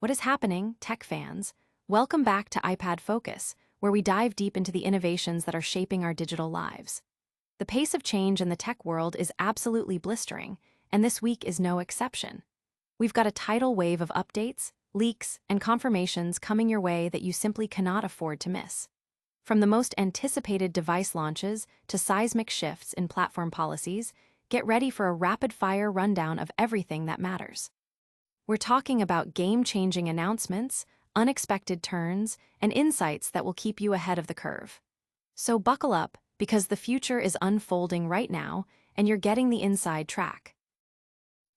What is happening, tech fans? Welcome back to iPad Focus, where we dive deep into the innovations that are shaping our digital lives. The pace of change in the tech world is absolutely blistering, and this week is no exception. We've got a tidal wave of updates, leaks, and confirmations coming your way that you simply cannot afford to miss. From the most anticipated device launches to seismic shifts in platform policies, get ready for a rapid-fire rundown of everything that matters. We're talking about game-changing announcements, unexpected turns, and insights that will keep you ahead of the curve. So buckle up, because the future is unfolding right now, and you're getting the inside track.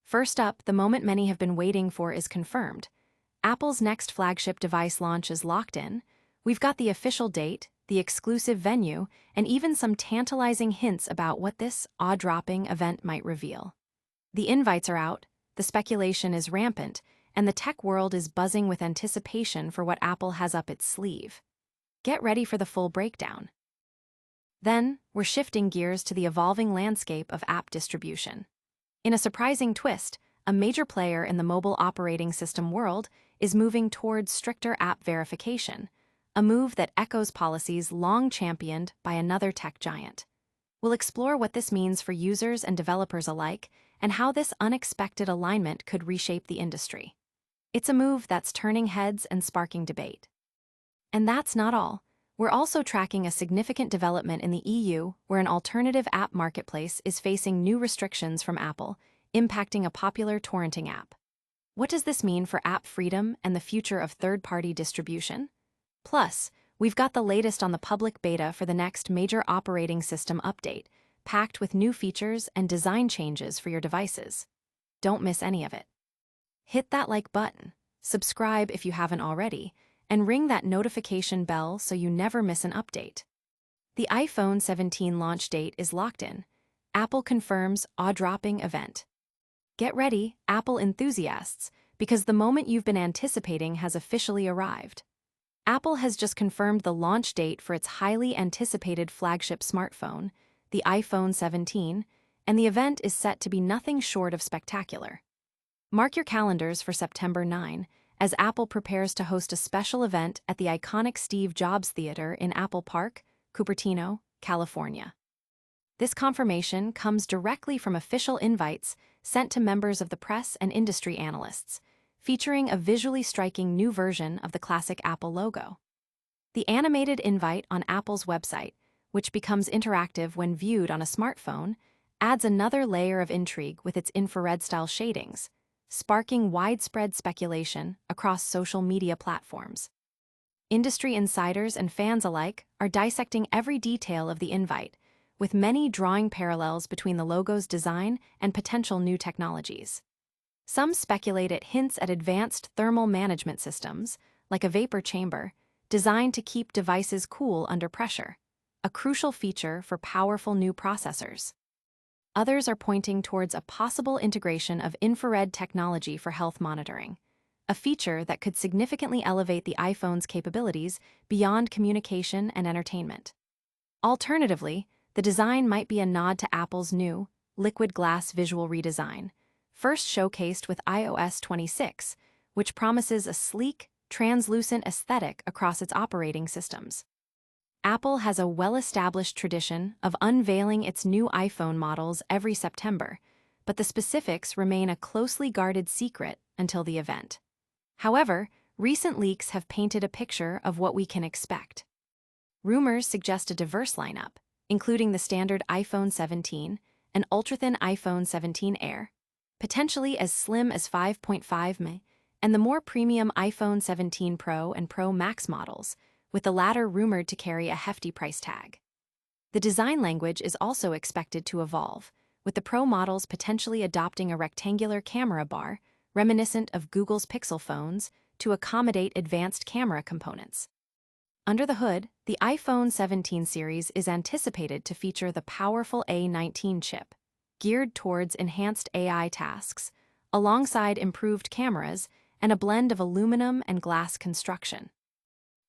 First up, the moment many have been waiting for is confirmed. Apple's next flagship device launch is locked in. We've got the official date, the exclusive venue, and even some tantalizing hints about what this awe-dropping event might reveal. The invites are out, the speculation is rampant, and the tech world is buzzing with anticipation for what Apple has up its sleeve. Get ready for the full breakdown. Then, we're shifting gears to the evolving landscape of app distribution. In a surprising twist, a major player in the mobile operating system world is moving towards stricter app verification, a move that echoes policies long championed by another tech giant. We'll explore what this means for users and developers alike, and how this unexpected alignment could reshape the industry. It's a move that's turning heads and sparking debate. And that's not all. We're also tracking a significant development in the EU, where an alternative app marketplace is facing new restrictions from Apple, impacting a popular torrenting app. What does this mean for app freedom and the future of third-party distribution? Plus, we've got the latest on the public beta for the next major operating system update, packed with new features and design changes for your devices. Don't miss any of it. Hit that like button, subscribe if you haven't already, and ring that notification bell so you never miss an update. The iPhone 17 launch date is locked in. Apple confirms awe-dropping event. Get ready, Apple enthusiasts, because the moment you've been anticipating has officially arrived. Apple has just confirmed the launch date for its highly anticipated flagship smartphone, the iPhone 17, and the event is set to be nothing short of spectacular. Mark your calendars for September 9, as Apple prepares to host a special event at the iconic Steve Jobs Theater in Apple Park, Cupertino, California. This confirmation comes directly from official invites sent to members of the press and industry analysts, featuring a visually striking new version of the classic Apple logo. The animated invite on Apple's website, which becomes interactive when viewed on a smartphone, adds another layer of intrigue with its infrared-style shadings, sparking widespread speculation across social media platforms. Industry insiders and fans alike are dissecting every detail of the invite, with many drawing parallels between the logo's design and potential new technologies. Some speculate it hints at advanced thermal management systems, like a vapor chamber, designed to keep devices cool under pressure, a crucial feature for powerful new processors. Others are pointing towards a possible integration of infrared technology for health monitoring, a feature that could significantly elevate the iPhone's capabilities beyond communication and entertainment. Alternatively, the design might be a nod to Apple's new, liquid glass visual redesign, first showcased with iOS 26, which promises a sleek, translucent aesthetic across its operating systems. Apple has a well-established tradition of unveiling its new iPhone models every September, but the specifics remain a closely guarded secret until the event. However, recent leaks have painted a picture of what we can expect. Rumors suggest a diverse lineup, including the standard iPhone 17, an ultra-thin iPhone 17 Air, potentially as slim as 5.5 mm, and the more premium iPhone 17 Pro and Pro Max models, with the latter rumored to carry a hefty price tag. The design language is also expected to evolve, with the Pro models potentially adopting a rectangular camera bar, reminiscent of Google's Pixel phones, to accommodate advanced camera components. Under the hood, the iPhone 17 series is anticipated to feature the powerful A19 chip, geared towards enhanced AI tasks, alongside improved cameras and a blend of aluminum and glass construction.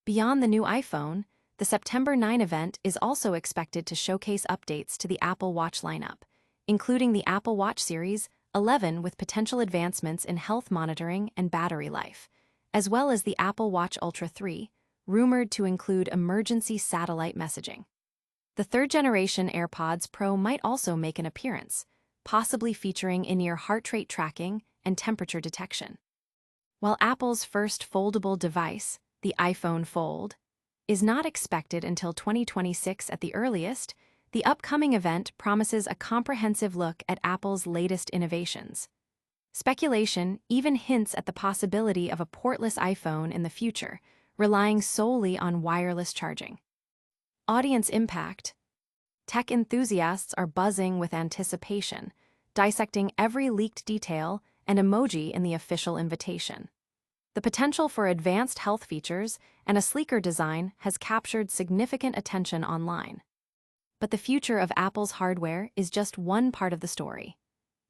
Beyond the new iPhone, the September 9 event is also expected to showcase updates to the Apple Watch lineup, including the Apple Watch Series 11 with potential advancements in health monitoring and battery life, as well as the Apple Watch Ultra 3, rumored to include emergency satellite messaging. The third-generation AirPods Pro might also make an appearance, possibly featuring in-ear heart rate tracking and temperature detection. While Apple's first foldable device, the iPhone Fold, is not expected until 2026 at the earliest, the upcoming event promises a comprehensive look at Apple's latest innovations. Speculation even hints at the possibility of a portless iPhone in the future, relying solely on wireless charging. Audience impact. Tech enthusiasts are buzzing with anticipation, dissecting every leaked detail and emoji in the official invitation. The potential for advanced health features and a sleeker design has captured significant attention online. But the future of Apple's hardware is just one part of the story.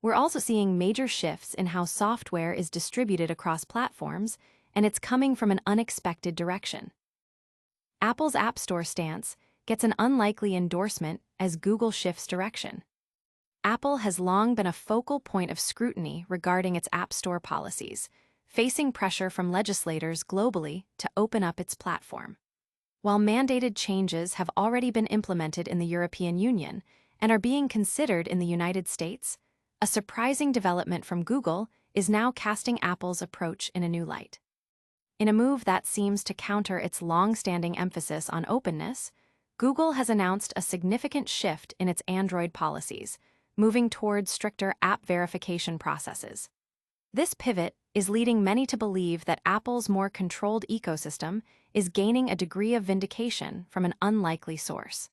We're also seeing major shifts in how software is distributed across platforms, and it's coming from an unexpected direction. Apple's App Store stance gets an unlikely endorsement as Google shifts direction. Apple has long been a focal point of scrutiny regarding its App Store policies, facing pressure from legislators globally to open up its platform. While mandated changes have already been implemented in the European Union and are being considered in the United States, a surprising development from Google is now casting Apple's approach in a new light. In a move that seems to counter its long-standing emphasis on openness, Google has announced a significant shift in its Android policies, moving towards stricter app verification processes. This pivot is leading many to believe that Apple's more controlled ecosystem is gaining a degree of vindication from an unlikely source.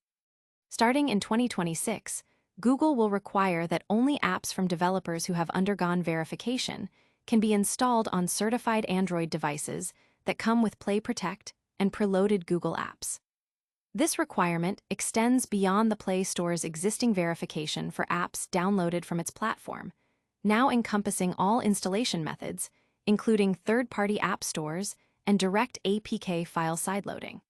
Starting in 2026, Google will require that only apps from developers who have undergone verification can be installed on certified Android devices that come with Play Protect and preloaded Google apps. This requirement extends beyond the Play Store's existing verification for apps downloaded from its platform, now encompassing all installation methods, including third-party app stores and direct APK file sideloading.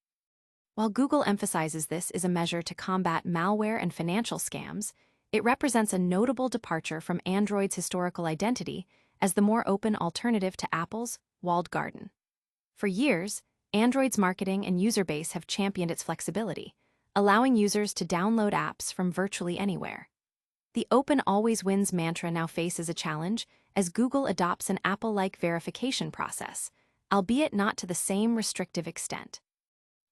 While Google emphasizes this is a measure to combat malware and financial scams, it represents a notable departure from Android's historical identity as the more open alternative to Apple's walled garden. For years, Android's marketing and user base have championed its flexibility, allowing users to download apps from virtually anywhere. The open always wins mantra now faces a challenge as Google adopts an Apple-like verification process, albeit not to the same restrictive extent.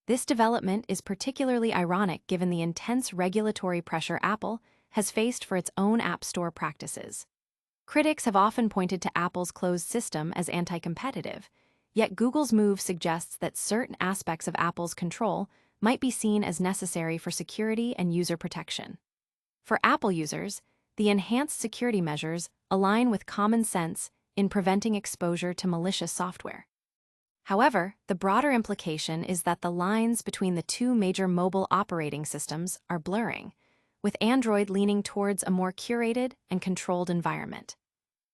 This development is particularly ironic given the intense regulatory pressure Apple has faced for its own App Store practices. Critics have often pointed to Apple's closed system as anti-competitive, yet Google's move suggests that certain aspects of Apple's control might be seen as necessary for security and user protection. For Apple users, the enhanced security measures align with common sense in preventing exposure to malicious software. However, the broader implication is that the lines between the two major mobile operating systems are blurring, with Android leaning towards a more curated and controlled environment.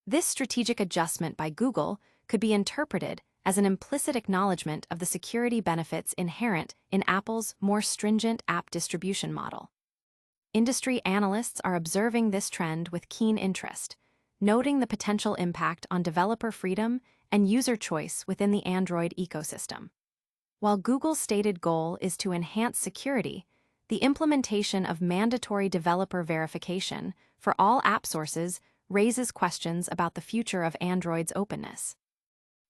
This strategic adjustment by Google could be interpreted as an implicit acknowledgement of the security benefits inherent in Apple's more stringent app distribution model. Industry analysts are observing this trend with keen interest, noting the potential impact on developer freedom and user choice within the Android ecosystem. While Google's stated goal is to enhance security, the implementation of mandatory developer verification for all app sources raises questions about the future of Android's openness.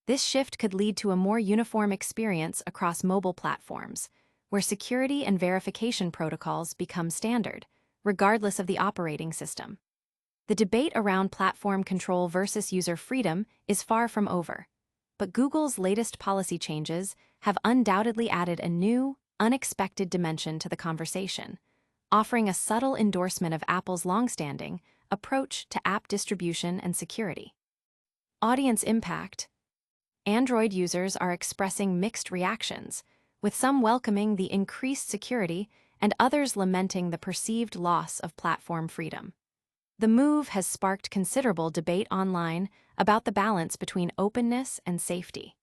This shift could lead to a more uniform experience across mobile platforms, where security and verification protocols become standard, regardless of the operating system. The debate around platform control versus user freedom is far from over, but Google's latest policy changes have undoubtedly added a new, unexpected dimension to the conversation, offering a subtle endorsement of Apple's longstanding approach to app distribution and security. Audience impact. Android users are expressing mixed reactions, with some welcoming the increased security and others lamenting the perceived loss of platform freedom. The move has sparked considerable debate online about the balance between openness and safety.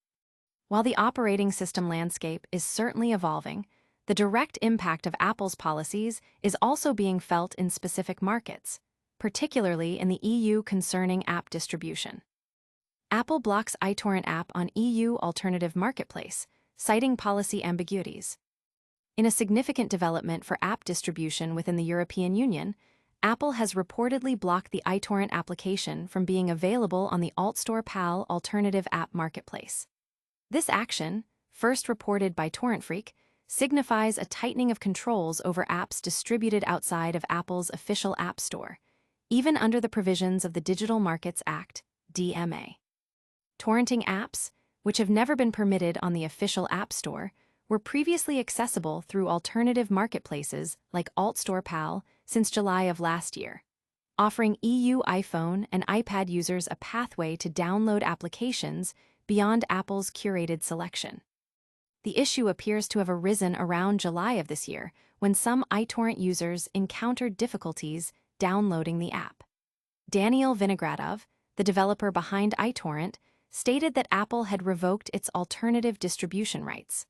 While the operating system landscape is certainly evolving, the direct impact of Apple's policies is also being felt in specific markets, particularly in the EU concerning app distribution. Apple blocks iTorrent app on EU alternative marketplace, citing policy ambiguities. In a significant development for app distribution within the European Union, Apple has reportedly blocked the iTorrent application from being available on the AltStore PAL alternative app marketplace. This action, first reported by TorrentFreak, signifies a tightening of controls over apps distributed outside of Apple's official App Store, even under the provisions of the Digital Markets Act, DMA. Torrenting apps, which have never been permitted on the official App Store, were previously accessible through alternative marketplaces like AltStore PAL since July of last year, offering EU iPhone and iPad users a pathway to download applications beyond Apple's curated selection. The issue appears to have arisen around July of this year, when some iTorrent users encountered difficulties downloading the app. Daniel Vinogradov, the developer behind iTorrent, stated that Apple had revoked its alternative distribution rights.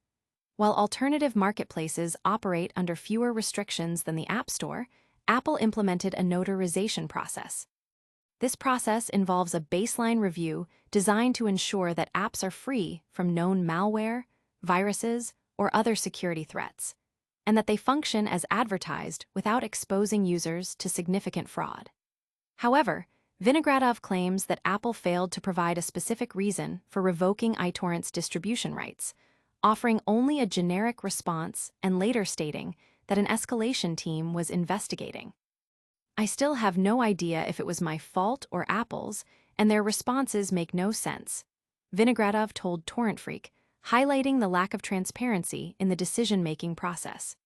While alternative marketplaces operate under fewer restrictions than the App Store, Apple implemented a notarization process. This process involves a baseline review designed to ensure that apps are free from known malware, viruses, or other security threats, and that they function as advertised without exposing users to significant fraud. However, Vinogradov claims that Apple failed to provide a specific reason for revoking iTorrent's distribution rights, offering only a generic response and later stating that an escalation team was investigating. "I still have no idea if it was my fault or Apple's, and their responses make no sense," Vinogradov told TorrentFreak, highlighting the lack of transparency in the decision-making process.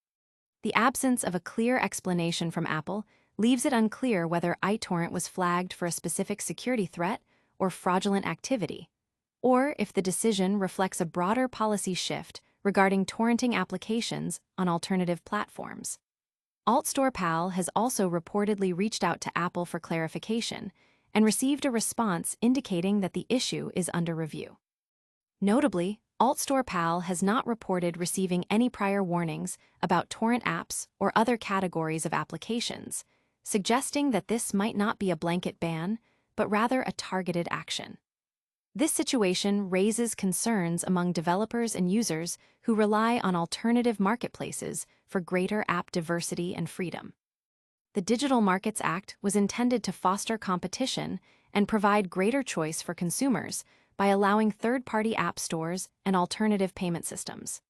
The absence of a clear explanation from Apple leaves it unclear whether iTorrent was flagged for a specific security threat or fraudulent activity, or if the decision reflects a broader policy shift regarding torrenting applications on alternative platforms. AltStore PAL has also reportedly reached out to Apple for clarification and received a response indicating that the issue is under review. Notably, AltStore PAL has not reported receiving any prior warnings about torrent apps or other categories of applications, suggesting that this might not be a blanket ban, but rather a targeted action. This situation raises concerns among developers and users who rely on alternative marketplaces for greater app diversity and freedom. The Digital Markets Act was intended to foster competition and provide greater choice for consumers by allowing third-party app stores and alternative payment systems.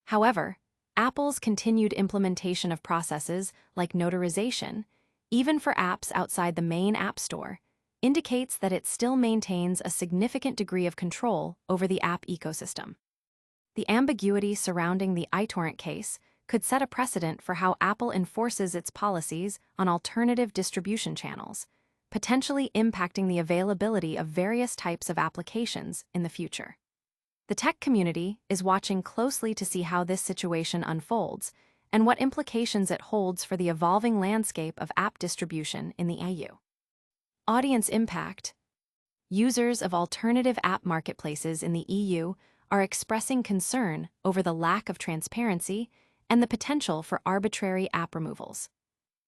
However, Apple's continued implementation of processes like notarization, even for apps outside the main App Store, indicates that it still maintains a significant degree of control over the app ecosystem. The ambiguity surrounding the iTorrent case could set a precedent for how Apple enforces its policies on alternative distribution channels, potentially impacting the availability of various types of applications in the future. The tech community is watching closely to see how this situation unfolds and what implications it holds for the evolving landscape of app distribution in the EU. Audience impact. Users of alternative app marketplaces in the EU are expressing concern over the lack of transparency and the potential for arbitrary app removals.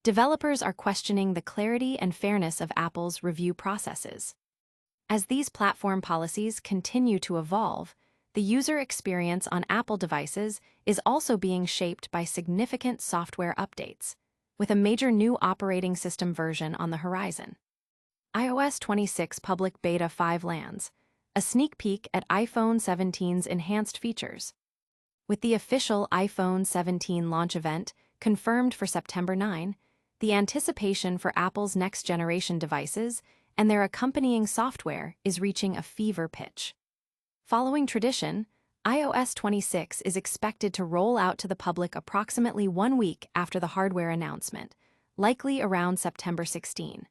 Developers are questioning the clarity and fairness of Apple's review processes. As these platform policies continue to evolve, the user experience on Apple devices is also being shaped by significant software updates, with a major new operating system version on the horizon. iOS 26 Public Beta 5 lands, a sneak peek at iPhone 17's enhanced features. With the official iPhone 17 launch event confirmed for September 9, the anticipation for Apple's next-generation devices and their accompanying software is reaching a fever pitch. Following tradition, iOS 26 is expected to roll out to the public approximately 1 week after the hardware announcement, likely around September 16.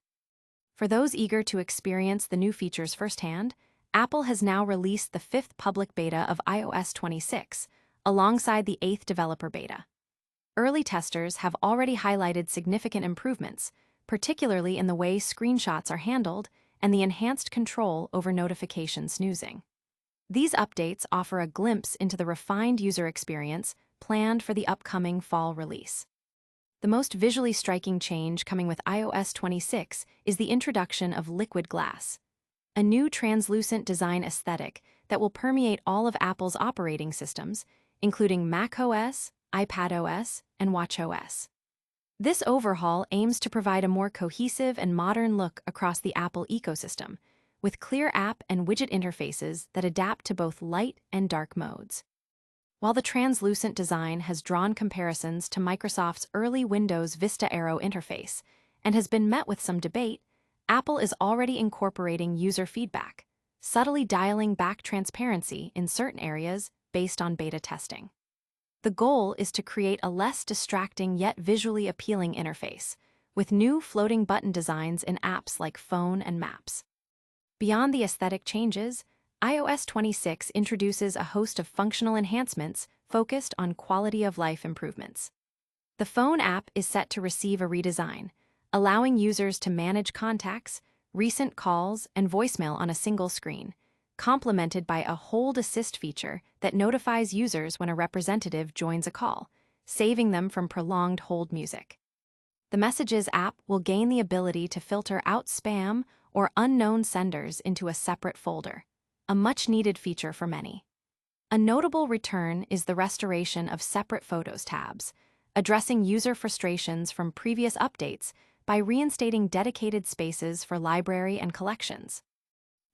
For those eager to experience the new features firsthand, Apple has now released the 5th public beta of iOS 26, alongside the 8th developer beta. Early testers have already highlighted significant improvements, particularly in the way screenshots are handled and the enhanced control over notification snoozing. These updates offer a glimpse into the refined user experience planned for the upcoming fall release. The most visually striking change coming with iOS 26 is the introduction of liquid glass. a new translucent design aesthetic that will permeate all of Apple's operating systems, including macOS, iPadOS, and watchOS. This overhaul aims to provide a more cohesive and modern look across the Apple ecosystem, with clear app and widget interfaces that adapt to both light and dark modes. While the translucent design has drawn comparisons to Microsoft's early Windows Vista Aero interface and has been met with some debate, Apple is already incorporating user feedback, subtly dialing back transparency in certain areas based on beta testing. The goal is to create a less distracting yet visually appealing interface, with new floating button designs in apps like Phone and Maps. Beyond the aesthetic changes, iOS 26 introduces a host of functional enhancements focused on quality of life improvements. The Phone app is set to receive a redesign, allowing users to manage contacts, recent calls, and voicemail on a single screen, complemented by a Hold Assist feature that notifies users when a representative joins a call, saving them from prolonged hold music. The Messages app will gain the ability to filter out spam or unknown senders into a separate folder, a much-needed feature for many. A notable return is the restoration of separate Photos tabs, addressing user frustrations from previous updates by reinstating dedicated spaces for library and collections.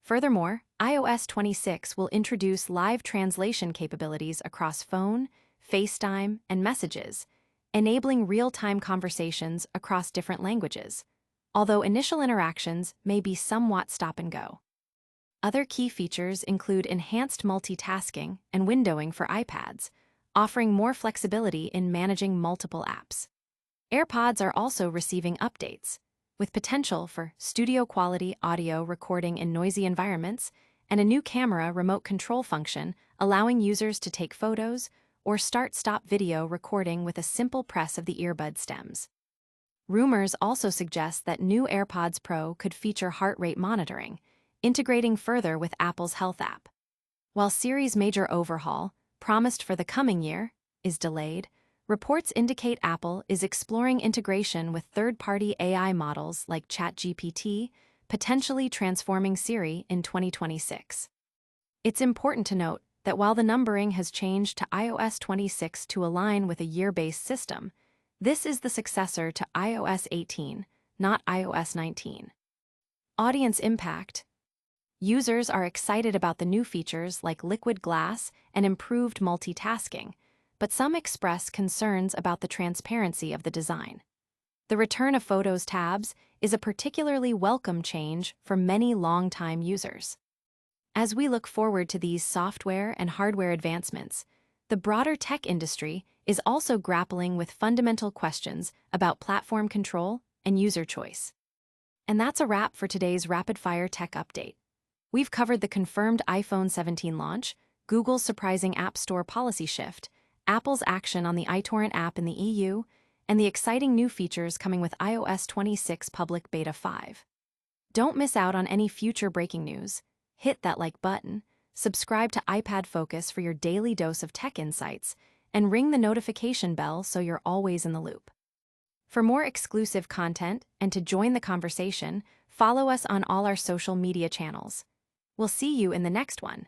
Furthermore, iOS 26 will introduce live translation capabilities across Phone, FaceTime, and Messages, enabling real-time conversations across different languages, although initial interactions may be somewhat stop-and-go. Other key features include enhanced multitasking and windowing for iPads, offering more flexibility in managing multiple apps. AirPods are also receiving updates, with potential for studio-quality audio recording in noisy environments and a new camera remote control function allowing users to take photos or start-stop video recording with a simple press of the earbud stems. Rumors also suggest that new AirPods Pro could feature heart rate monitoring, integrating further with Apple's Health app. While Siri's major overhaul, promised for the coming year, is delayed, reports indicate Apple is exploring integration with third-party AI models like ChatGPT, potentially transforming Siri in 2026. It's important to note that while the numbering has changed to iOS 26 to align with a year-based system, this is the successor to iOS 18, not iOS 19. Audience impact. Users are excited about the new features like liquid glass and improved multitasking, but some express concerns about the transparency of the design. The return of Photos tabs is a particularly welcome change for many longtime users. As we look forward to these software and hardware advancements, the broader tech industry is also grappling with fundamental questions about platform control and user choice. And that's a wrap for today's rapid-fire tech update. We've covered the confirmed iPhone 17 launch, Google's surprising App Store policy shift, Apple's action on the iTorrent app in the EU, and the exciting new features coming with iOS 26 Public Beta 5. Don't miss out on any future breaking news. Hit that like button, subscribe to iPad Focus for your daily dose of tech insights, and ring the notification bell so you're always in the loop. For more exclusive content and to join the conversation, follow us on all our social media channels. We'll see you in the next one.